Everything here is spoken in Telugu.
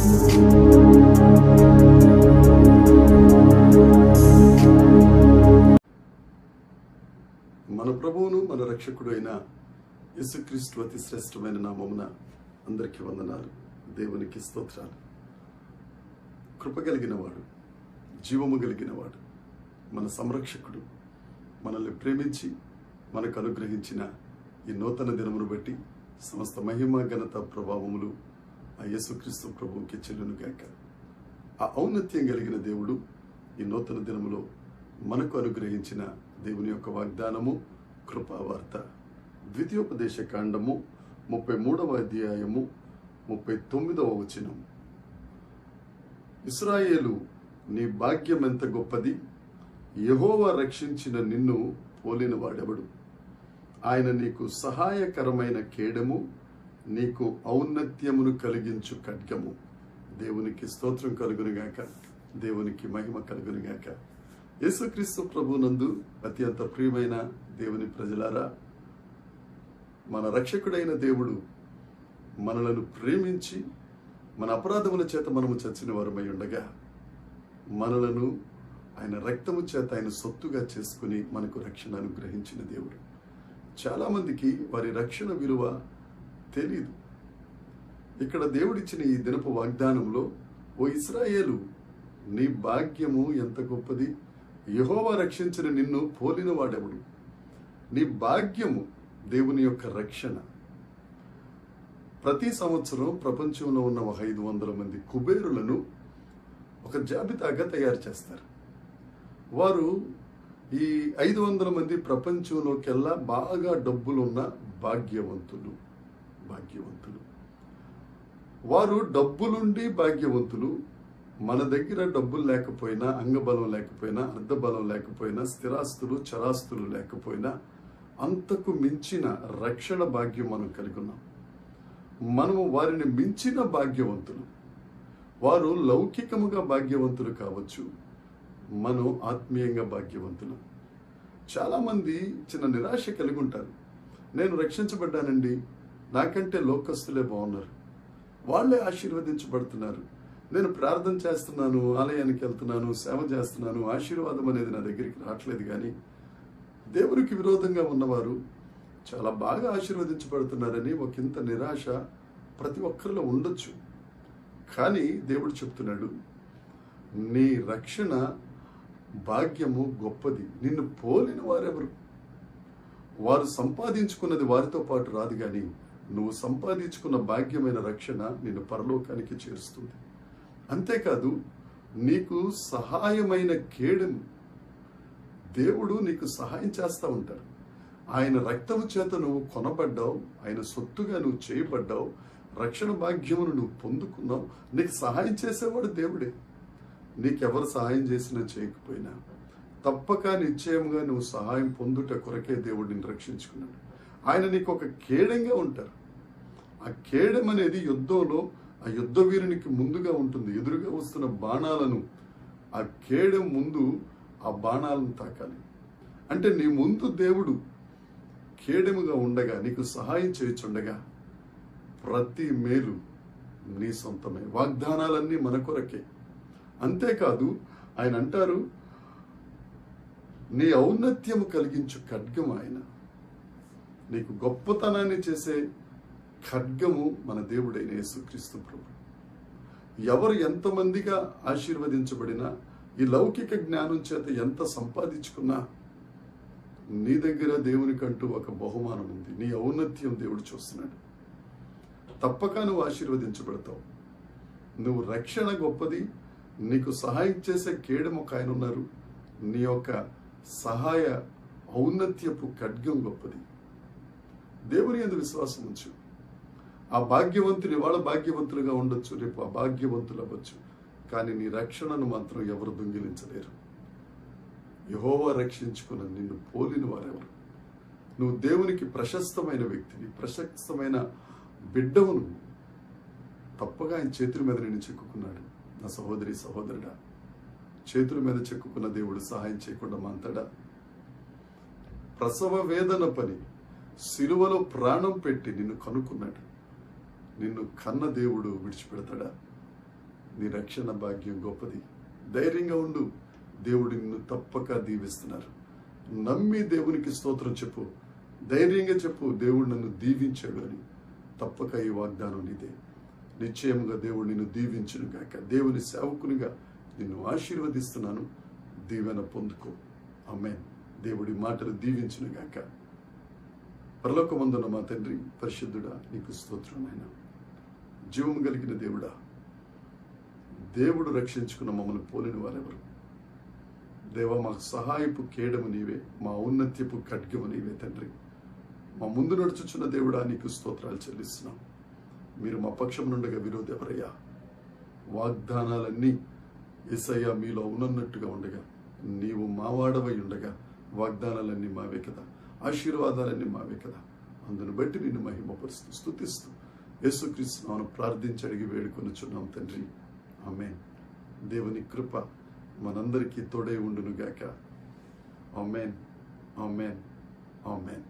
మన ప్రభువును మన రక్షకుడు అయిన యేసుక్రీస్తు అతి శ్రేష్టమైన నామమున అందరికీ వందనాలు. దేవునికి స్తోత్రాలు. కృప కలిగిన వాడు, జీవము కలిగిన వాడు, మన సంరక్షకుడు, మనల్ని ప్రేమించి మనకు అనుగ్రహించిన ఈ నూతన దినమును బట్టి సమస్త మహిమ ఘనత ప్రభావములు ఆ యేసుక్రీస్తు ప్రభువుకి చెల్లునుగాక. ఆ ఔన్నత్యం కలిగిన దేవుడు ఈ నూతన దినములో మనకు అనుగ్రహించిన దేవుని యొక్క వాగ్దానము కృపావార్త. ద్వితీయోపదేశ కాండము 33వ అధ్యాయము 39వ వచనం. ఇశ్రాయేలు, నీ భాగ్యం ఎంత గొప్పది! యెహోవా రక్షించిన నిన్ను పోలిన వాడెవడు? ఆయన నీకు సహాయకరమైన కేడము, నీకు ఔన్నత్యమును కలిగించు ఖడ్గము. దేవునికి స్తోత్రం కలుగునుగాక, దేవునికి మహిమ కలుగునుగాక. యేసుక్రీస్తు ప్రభునందు అత్యంత ప్రియమైన దేవుని ప్రజలారా, మన రక్షకుడైన దేవుడు మనలను ప్రేమించి మన అపరాధముల చేత మనము చచ్చిన వారమై ఉండగా మనలను ఆయన రక్తము చేత ఆయన సొత్తుగా చేసుకుని మనకు రక్షణ అనుగ్రహించిన దేవుడు. చాలామందికి వారి రక్షణ విలువ తెలీదు. ఇక్కడ దేవుడిచ్చిన ఈ దినపు వాగ్దానంలో, ఓ ఇశ్రాయేలు, నీ భాగ్యము ఎంత గొప్పది! యెహోవా రక్షించిన నిన్ను పోలిన వాడెవడు? నీ భాగ్యము దేవుని యొక్క రక్షణ. ప్రతి సంవత్సరం ప్రపంచంలో ఉన్న 500 మంది కుబేరులను ఒక జాబితాగా తయారు చేస్తారు. వారు ఈ 500 మంది ప్రపంచంలోకెల్లా బాగా డబ్బులున్న భాగ్యవంతులు. వారు డబ్బులుండి భాగ్యవంతులు. మన దగ్గర డబ్బులు లేకపోయినా, అంగబలం లేకపోయినా, అర్ధబలం లేకపోయినా, స్థిరాస్తులు చరాస్తులు లేకపోయినా అంతకు మించిన రక్షణ భాగ్యం మనం కలిగి ఉన్నాం. మనము వారిని మించిన భాగ్యవంతులు. వారు లౌకికముగా భాగ్యవంతులు కావచ్చు, మనం ఆత్మీయంగా భాగ్యవంతులు. చాలామంది చిన్న నిరాశ కలిగి ఉంటారు. నేను రక్షించబడ్డానండి, నాకంటే లోకస్తులే బాగున్నారు, వాళ్ళే ఆశీర్వదించబడుతున్నారు, నేను ప్రార్థన చేస్తున్నాను, ఆలయానికి వెళ్తున్నాను, సేవ చేస్తున్నాను, ఆశీర్వాదం అనేది నా దగ్గరికి రావట్లేదు. కానీ దేవునికి విరోధంగా ఉన్నవారు చాలా బాగా ఆశీర్వదించబడుతున్నారని ఒకంత నిరాశ ప్రతి ఒక్కరిలో ఉండొచ్చు. కానీ దేవుడు చెప్తున్నాడు, నీ రక్షణ భాగ్యము గొప్పది. నిన్ను పోలిన వారెవరు? వారు సంపాదించుకున్నది వారితో పాటు రాదు, కానీ నువ్వు సంపాదించుకున్న భాగ్యమైన రక్షణ నిన్ను పరలోకానికి చేరుస్తుంది. అంతేకాదు, నీకు సహాయమైన కేడము. దేవుడు నీకు సహాయం చేస్తూ ఉంటారు. ఆయన రక్తము చేత నువ్వు కొనబడ్డావు, ఆయన సొత్తుగా నువ్వు చేయబడ్డావు, రక్షణ భాగ్యమును నువ్వు పొందుకున్నావు. నీకు సహాయం చేసేవాడు దేవుడే. నీకెవరు సహాయం చేసినా చేయకపోయినా తప్పక నిశ్చయంగా నువ్వు సహాయం పొందుట కొరకే దేవుడు నిన్ను రక్షించుకున్నాడు. ఆయన నీకు ఒక కేడంగా ఉంటారు. ఆ కేడం అనేది యుద్ధంలో ఆ యుద్ధ వీరునికి ముందుగా ఉంటుంది. ఎదురుగా వస్తున్న బాణాలను ఆ కేడం ముందు ఆ బాణాలను తాకాలి. అంటే నీ ముందు దేవుడు కేడముగా ఉండగా, నీకు సహాయం చేయుచుండగా ప్రతి మేలు నీ సొంతమే. వాగ్దానాలన్నీ మన కొరకే. అంతేకాదు, ఆయన అంటారు, నీ ఔన్నత్యము కలిగించు ఖడ్గం ఆయన. నీకు గొప్పతనాన్ని చేసే ఖడ్గము మన దేవుడైన యేసుక్రీస్తు ప్రభు. ఎవరు ఎంతమందిగా ఆశీర్వదించబడినా, ఈ లౌకిక జ్ఞానం చేత ఎంత సంపాదించుకున్నా, నీ దగ్గర దేవునికంటూ ఒక బహుమానం ఉంది. నీ ఔన్నత్యం దేవుడు చూస్తున్నాడు. తప్పక నువ్వు ఆశీర్వదించబడతావు. నువ్వు రక్షణ గొప్పది. నీకు సహాయం చేసే కేడము ఒక ఆయన ఉన్నారు. నీ యొక్క సహాయ ఔన్నత్యపు ఖడ్గం గొప్పది. దేవుని యందు విశ్వాసం ఉంచు. ఆ భాగ్యవంతులు ఇవాళ భాగ్యవంతులుగా ఉండొచ్చు, రేపు అభాగ్యవంతులు అవ్వచ్చు. కానీ నీ రక్షణను మాత్రం ఎవరు దొంగిలించలేరు. యెహోవా రక్షించుకున్న నిన్ను పోలిన వారెవరు? నువ్వు దేవునికి ప్రశస్తమైన వ్యక్తివి, ప్రశస్తమైన బిడ్డవును. తప్పగా ఆయన చేతుల మీద నిన్ను చెక్కుకున్నాడు. నా సహోదరి సహోదరుడా, చేతుల మీద చెక్కుకున్న దేవుడు సహాయం చేయకుండా మాంతాడా? ప్రసవ వేదన పని సిలువలో ప్రాణం పెట్టి నిన్ను కనుక్కున్నాడు. నిన్ను కన్న దేవుడు విడిచిపెడతాడా? నీ రక్షణ భాగ్యం గొప్పది. ధైర్యంగా ఉండు. దేవుడు నిన్ను తప్పక దీవిస్తున్నారు. నమ్మి దేవునికి స్తోత్రం చెప్పు. ధైర్యంగా చెప్పు, దేవుడు నన్ను దీవించాడు అని. తప్పక ఈ వాగ్దానం నీదే. నిశ్చయముగా దేవుడు నిన్ను దీవించును గాక. దేవుని సేవకునిగా నిన్ను ఆశీర్వదిస్తున్నాను. దీవెన పొందుకో. ఆమేన్. దేవుడి మాటలు దీవించును గాక. పరలోకమందున్న మా తండ్రి, పరిశుద్ధుడా, నీకు స్తోత్రం నాయనా. జీవము కలిగిన దేవుడా, దేవుడు రక్షించుకున్న మమ్మల్ని పోలిన వారెవరు? దేవా, మాకు సహాయపు కేడము నీవే, మా ఔన్నత్యపు ఖడ్గము నీవే తండ్రి. మా ముందు నడుచుచున్న దేవుడా, నీకు స్తోత్రాలు చెల్లిస్తున్నాం. మీరు మా పక్షం నుండగా విరోధి ఎవరయ్యా? వాగ్దానాలన్నీ యేసయ్యా మీలో ఉన్నట్టుగా ఉండగా, నీవు మావాడవై ఉండగా వాగ్దానాలన్నీ మావే కదా, ఆశీర్వాదాలన్నీ మావే కదా. అందును బట్టి నిన్ను మహిమపరుస్తూ స్తుతిస్తూ యేసుక్రీస్తు నామమున ప్రార్థించి అడిగి వేడుకొనుచున్నాం తండ్రి. ఆమేన్. దేవుని కృప మనందరికీ తోడై ఉండును గాక. ఆమేన్. ఆమేన్. ఆమేన్.